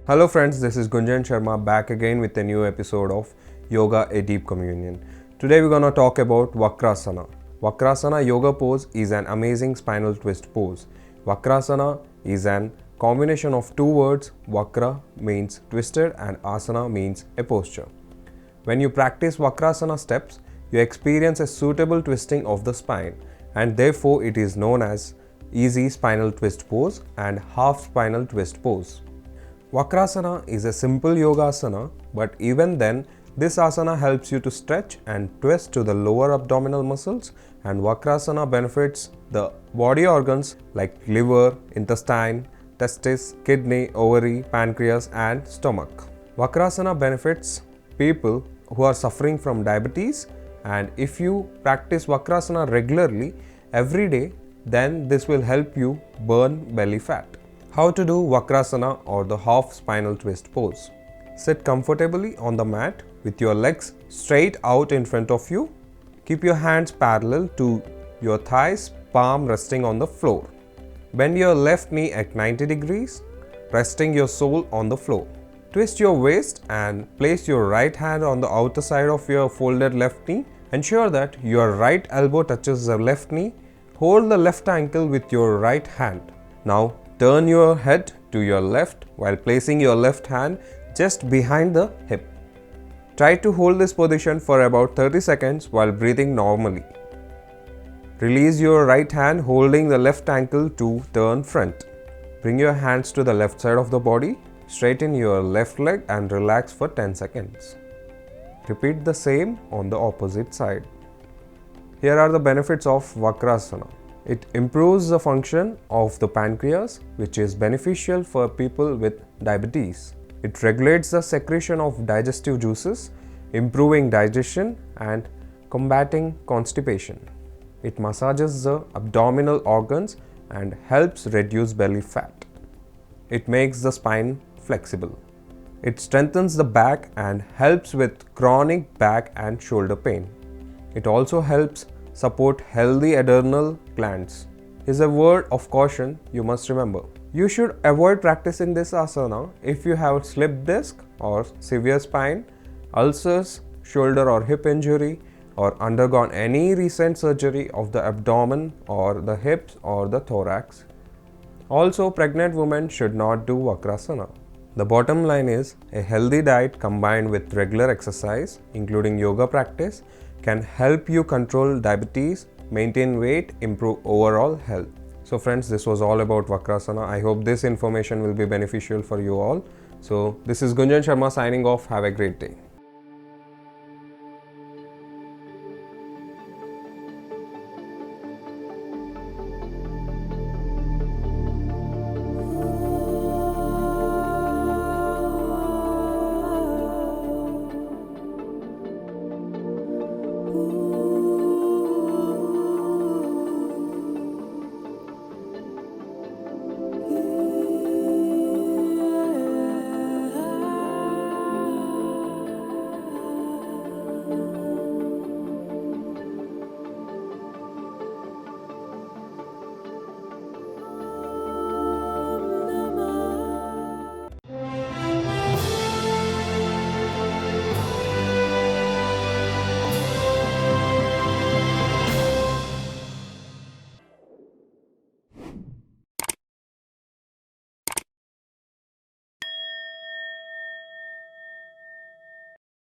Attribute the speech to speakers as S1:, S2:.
S1: Hello friends, this is Gunjan Sharma back again with a new episode of Yoga A Deep Communion. Today we're going to talk about Vakrasana. Vakrasana yoga pose is an amazing spinal twist pose. Vakrasana is an combination of two words. Vakra means twisted and asana means a posture. When you practice Vakrasana steps, you experience a suitable twisting of the spine, and therefore it is known as easy spinal twist pose and half spinal twist pose. Vakrasana is a simple yoga asana, but even then, this asana helps you to stretch and twist to the lower abdominal muscles, and Vakrasana benefits the body organs like liver, intestine, testis, kidney, ovary, pancreas and stomach. Vakrasana benefits people who are suffering from diabetes, and if you practice Vakrasana regularly every day, then this will help you burn belly fat. How to do Vakrasana or the half spinal twist pose. Sit comfortably on the mat with your legs straight out in front of you. Keep your hands parallel to your thighs, palm resting on the floor. Bend your left knee at 90 degrees, resting your sole on the floor. Twist your waist and place your right hand on the outer side of your folded left knee. Ensure that your right elbow touches the left knee. Hold the left ankle with your right hand. Now turn your head to your left while placing your left hand just behind the hip. Try to hold this position for about 30 seconds while breathing normally. Release your right hand holding the left ankle to turn front. Bring your hands to the left side of the body. Straighten your left leg and relax for 10 seconds. Repeat the same on the opposite side. Here are the benefits of Vakrasana. It improves the function of the pancreas, which is beneficial for people with diabetes. It regulates the secretion of digestive juices, improving digestion and combating constipation. It massages the abdominal organs and helps reduce belly fat. It makes the spine flexible. It strengthens the back and helps with chronic back and shoulder pain. It also helps support healthy adrenal glands. Is a word of caution you must remember. You should avoid practicing this asana if you have slip disc or severe spine, ulcers, shoulder or hip injury, or undergone any recent surgery of the abdomen or the hips or the thorax. Also, pregnant women should not do Vakrasana. The bottom line is a healthy diet combined with regular exercise, including yoga practice, can help you control diabetes, maintain weight, improve overall health. So friends, this was all about Vakrasana. I hope this information will be beneficial for you all. So this is Gunjan Sharma signing off. Have a great day.